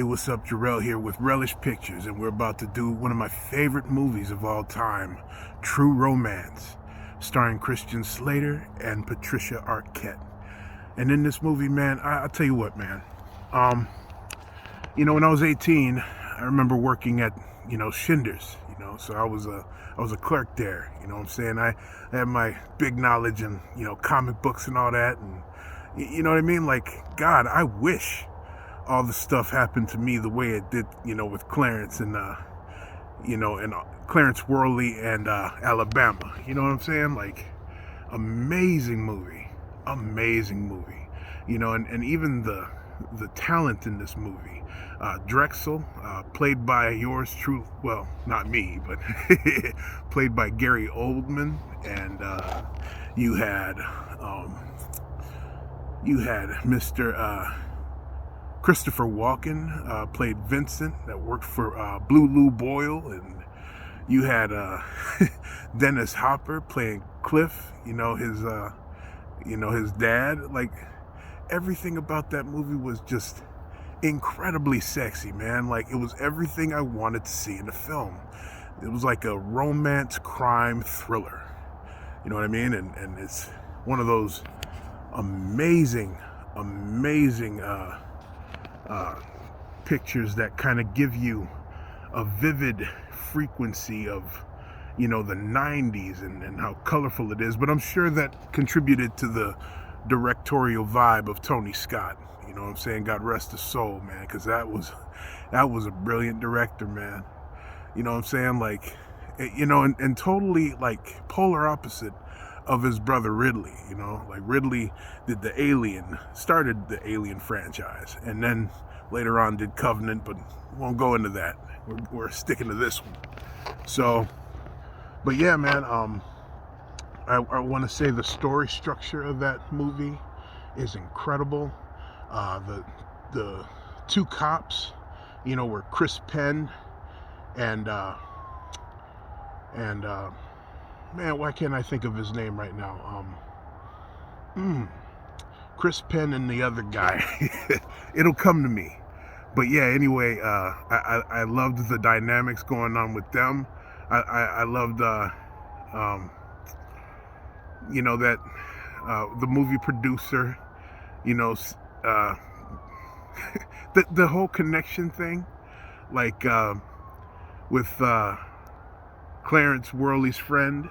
Hey, what's up? Jarrell here with Relish Pictures, and we're about to do one of my favorite movies of all time, True Romance, starring Christian Slater and Patricia Arquette. And in this movie, man, I'll tell you what, man. When I was 18, I remember working at, Schindler's, so I was a clerk there, you know what I'm saying? I had my big knowledge in, comic books and all that, and you know what I mean? Like, God, I wish all the stuff happened to me the way it did, with Clarence and Clarence Worley and Alabama. You know what I'm saying? Like, amazing movie, and even the talent in this movie. Drexel, played by yours truly, well, not me, but played by Gary Oldman, and you had Mr. Christopher Walken, played Vincent, that worked for Blue Lou Boyle, and you had Dennis Hopper playing Cliff, his dad. Like, everything about that movie was just incredibly sexy, man. Like, it was everything I wanted to see in a film. It was like a romance crime thriller, you know what I mean? And it's one of those amazing pictures that kind of give you a vivid frequency of, the 90s and how colorful it is. But I'm sure that contributed to the directorial vibe of Tony Scott. You know what I'm saying? God rest his soul, man, because that was a brilliant director, man. You know what I'm saying? Like, and totally, like, polar opposite of his brother Ridley. Like, Ridley did started the Alien franchise, and then later on did Covenant, but we won't go into that. We're sticking to this one. So, but yeah, man, I want to say the story structure of that movie is incredible. The two cops, were Chris Penn and man, why can't I think of his name right now? Chris Penn and the other guy. It'll come to me. But yeah, anyway, I loved the dynamics going on with them. I loved, that the movie producer, the whole connection thing, like with Clarence Worley's friend,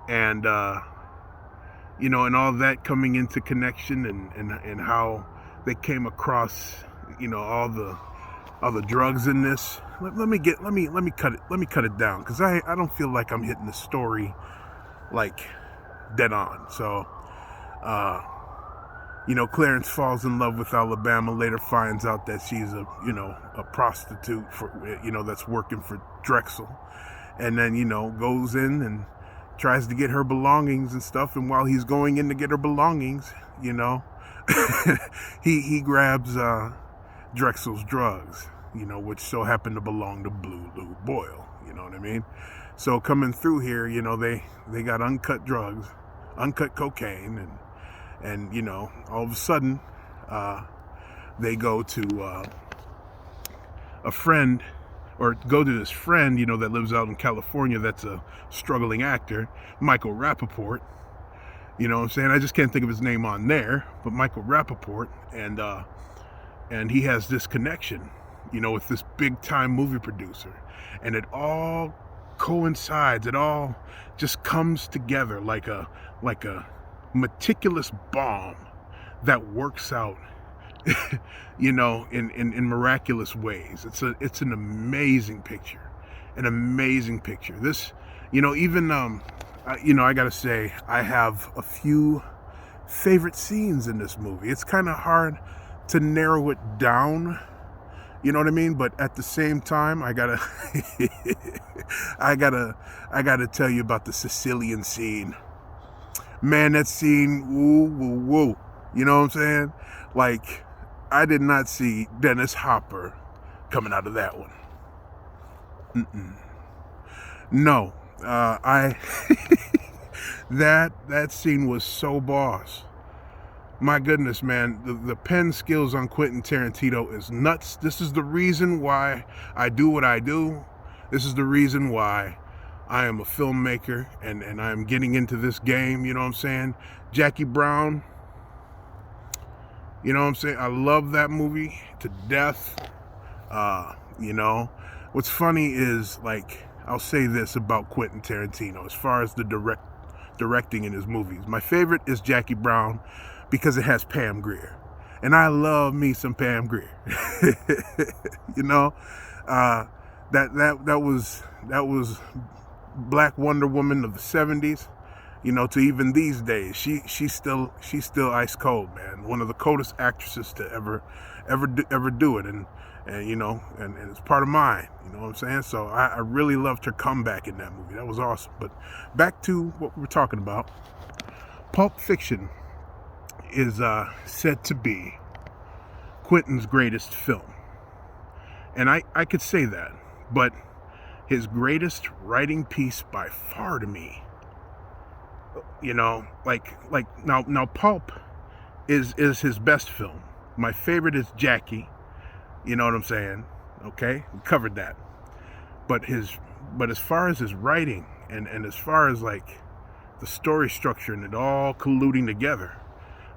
and and all that coming into connection, and how they came across, all the drugs in this. Let me cut it down, because I don't feel like I'm hitting the story like dead on. So Clarence falls in love with Alabama, later finds out that she's a prostitute for, that's working for Drexel, and then goes in and tries to get her belongings and stuff. And while he's going in to get her belongings, he grabs Drexel's drugs, which so happen to belong to Blue Lou Boyle. You know what I mean? So coming through here, they got uncut drugs, uncut cocaine, and all of a sudden they go to a friend, or go to this friend, that lives out in California, that's a struggling actor, Michael Rappaport. You know what I'm saying? I just can't think of his name on there, but Michael Rappaport, and he has this connection, with this big time movie producer, and it all coincides. It all just comes together like a meticulous bomb that works out, in miraculous ways. It's an amazing picture, This, even I gotta say, I have a few favorite scenes in this movie. It's kind of hard to narrow it down, you know what I mean? But at the same time, I gotta tell you about the Sicilian scene. Man, that scene, woo. You know what I'm saying? Like, I did not see Dennis Hopper coming out of that one. No, that scene was so boss. My goodness, man, the pen skills on Quentin Tarantino is nuts. This is the reason why I do what I do. This is the reason why I am a filmmaker and I am getting into this game, you know what I'm saying? Jackie Brown, you know what I'm saying? I love that movie to death. You know, what's funny is, like, I'll say this about Quentin Tarantino as far as the directing in his movies. My favorite is Jackie Brown because it has Pam Grier, and I love me some Pam Grier. You know, that was Black Wonder Woman of the '70s. You know, to even these days, she's still ice cold, man. One of the coldest actresses to ever do it, and you know, and it's part of mine. You know what I'm saying? So I really loved her comeback in that movie. That was awesome. But back to what we were talking about. Pulp Fiction is said to be Quentin's greatest film, and I could say that, but his greatest writing piece by far to me. You know, like now Pulp is his best film. My favorite is Jackie. You know what I'm saying? Okay, we covered that. But as far as his writing and as far as like the story structure and it all colluding together,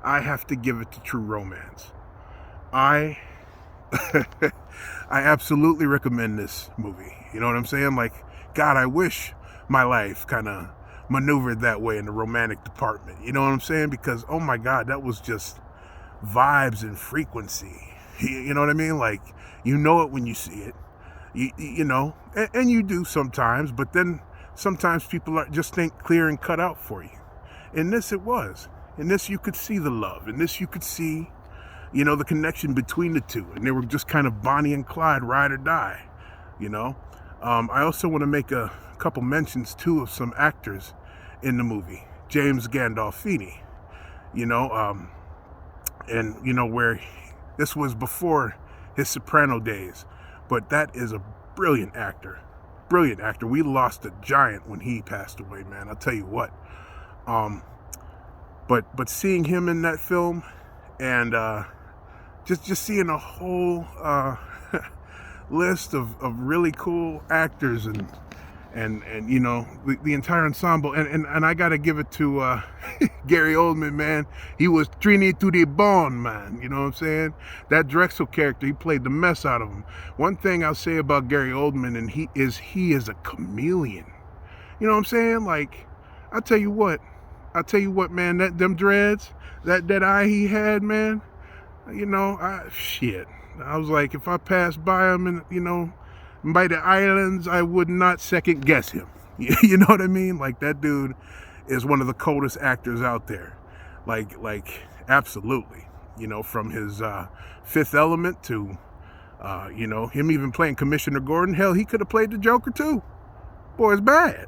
I have to give it to True Romance. I I absolutely recommend this movie. You know what I'm saying? Like, God, I wish my life kind of maneuvered that way in the romantic department. You know what I'm saying? Because, oh my God, that was just vibes and frequency. You know what I mean? Like, you know it when you see it. You know, and you do sometimes, but then sometimes people just think clear and cut out for you. In this, it was. In this, you could see the love. In this, you could see, you know, the connection between the two. And they were just kind of Bonnie and Clyde, ride or die, you know. I also want to make a couple mentions, too, of some actors in the movie. James Gandolfini, you know, and, you know, where this was before his Soprano days. But that is a brilliant actor. Brilliant actor. We lost a giant when he passed away, man. I'll tell you what. But seeing him in that film and just seeing a whole list of really cool actors and you know, the entire ensemble, and I gotta give it to Gary Oldman, man. He was Trini to the bone, man. You know what I'm saying? That Drexel character, he played the mess out of him. One thing I'll say about Gary Oldman, and he is a chameleon. You know what I'm saying? Like, I'll tell you what, man. Them dreads, that eye he had, man. You know, I was like, if I passed by him and, you know, by the islands, I would not second guess him. You know what I mean? Like, that dude is one of the coldest actors out there. Like absolutely. You know, from his Fifth Element to, you know, him even playing Commissioner Gordon. Hell, he could have played the Joker too. Boy, it's bad.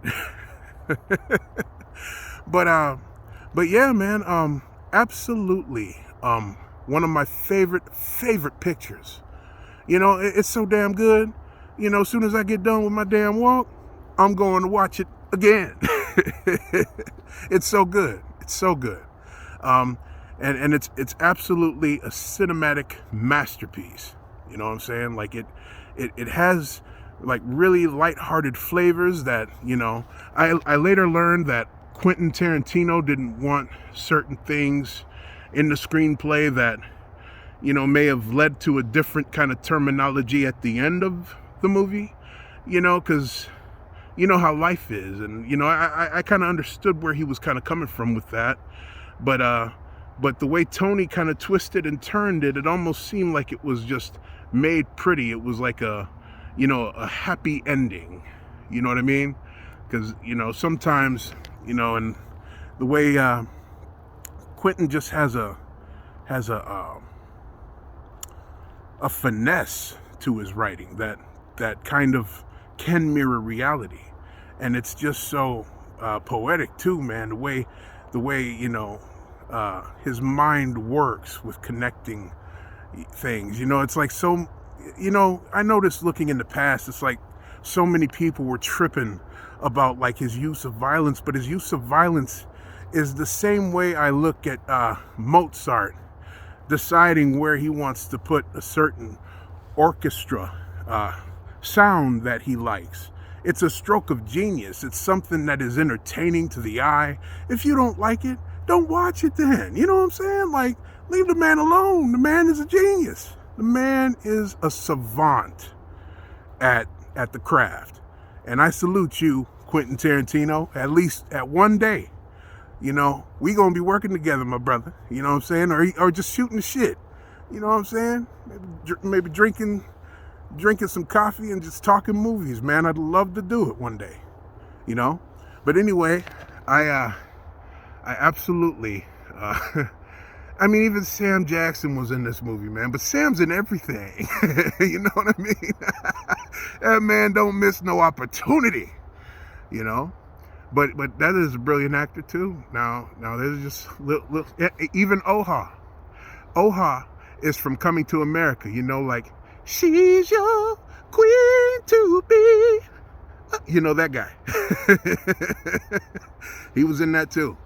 But yeah, man, absolutely. One of my favorite pictures. You know, it's so damn good. You know, as soon as I get done with my damn walk, I'm going to watch it again. It's so good. It's so good. And it's absolutely a cinematic masterpiece. You know what I'm saying? Like, it has like really lighthearted flavors that, you know, I later learned that Quentin Tarantino didn't want certain things in the screenplay that, you know, may have led to a different kind of terminology at the end of the movie, you know, because you know how life is, and you know, I kind of understood where he was kind of coming from with that, but the way Tony kind of twisted and turned it, it almost seemed like it was just made pretty. It was like a, you know, a happy ending. You know what I mean? Because, you know, sometimes, you know, and the way Quentin just has a finesse to his writing that kind of can mirror reality, and it's just so poetic too, man. The way you know his mind works with connecting things. You know, it's like so. You know, I noticed looking in the past, it's like so many people were tripping about like his use of violence, but his use of violence is the same way I look at Mozart deciding where he wants to put a certain orchestra sound that he likes. It's a stroke of genius. It's something that is entertaining to the eye. If you don't like it, don't watch it then. You know what I'm saying? Like, leave the man alone. The man is a genius. The man is a savant at the craft. And I salute you, Quentin Tarantino, at least at one day. You know, we gonna be working together, my brother. You know what I'm saying? Or just shooting the shit. You know what I'm saying? Maybe drinking some coffee and just talking movies, man. I'd love to do it one day. You know? But anyway, I absolutely I mean, even Sam Jackson was in this movie, man. But Sam's in everything. You know what I mean? That man don't miss no opportunity. You know? But that is a brilliant actor too. Now there's just little even Oha. Oha is from Coming to America. You know, like, she's your queen to be. You know that guy. He was in that too.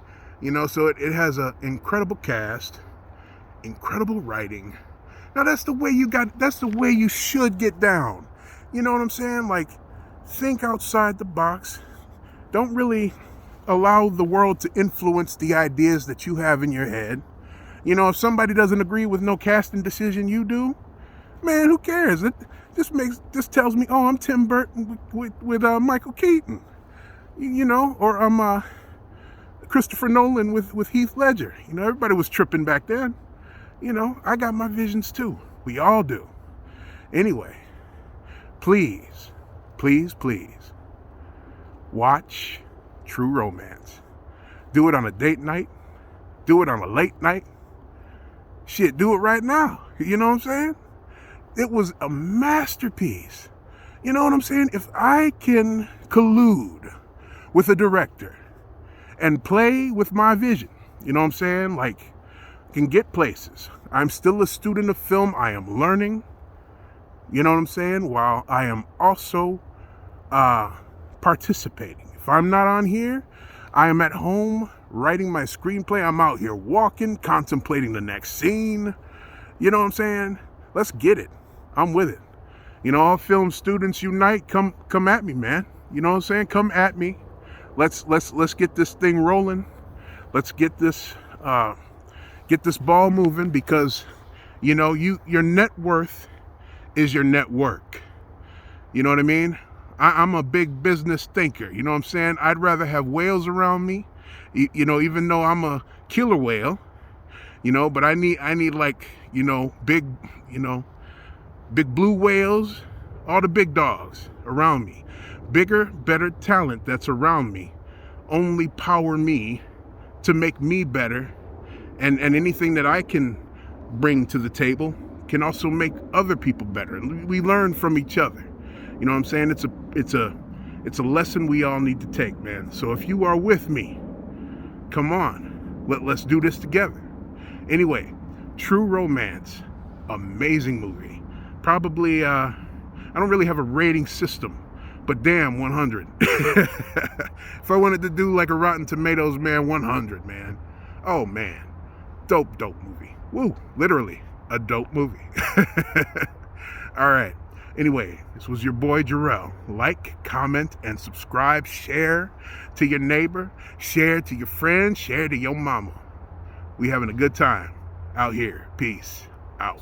You know, so it has an incredible cast, incredible writing. Now that's the way you should get down. You know what I'm saying? Like, think outside the box. Don't really allow the world to influence the ideas that you have in your head. You know, if somebody doesn't agree with no casting decision you do, man, who cares? This tells me, oh, I'm Tim Burton with Michael Keaton. You know, or I'm Christopher Nolan with Heath Ledger. You know, everybody was tripping back then. You know, I got my visions too. We all do. Anyway, please, please, please, watch True Romance. Do it on a date night. Do it on a late night. Shit, do it right now. You know what I'm saying? It was a masterpiece. You know what I'm saying? If I can collude with a director and play with my vision, you know what I'm saying? Like, can get places. I'm still a student of film. I am learning, you know what I'm saying? While I am also participating. If I'm not on here, I am at home writing my screenplay. I'm out here walking, contemplating the next scene. You know what I'm saying? Let's get it. I'm with it. You know, all film students unite. Come at me, man. You know what I'm saying? Come at me. Let's get this thing rolling. Let's get this ball moving, because, you know, your net worth is your network. You know what I mean? I'm a big business thinker. You know what I'm saying? I'd rather have whales around me, you know, even though I'm a killer whale, you know, but I need like, you know, big blue whales, all the big dogs around me. Bigger, better talent that's around me only power me to make me better, and anything that I can bring to the table can also make other people better. We learn from each other. You know what I'm saying? It's a lesson we all need to take, man. So if you are with me, come on, let's do this together. Anyway, True Romance, amazing movie. Probably I don't really have a rating system, but damn, 100. If I wanted to do like a Rotten Tomatoes, man, 100, man. Oh man, dope movie. Woo, literally a dope movie. All right. Anyway, this was your boy Jarrell. Like, comment, and subscribe. Share to your neighbor. Share to your friends. Share to your mama. We having a good time out here. Peace out.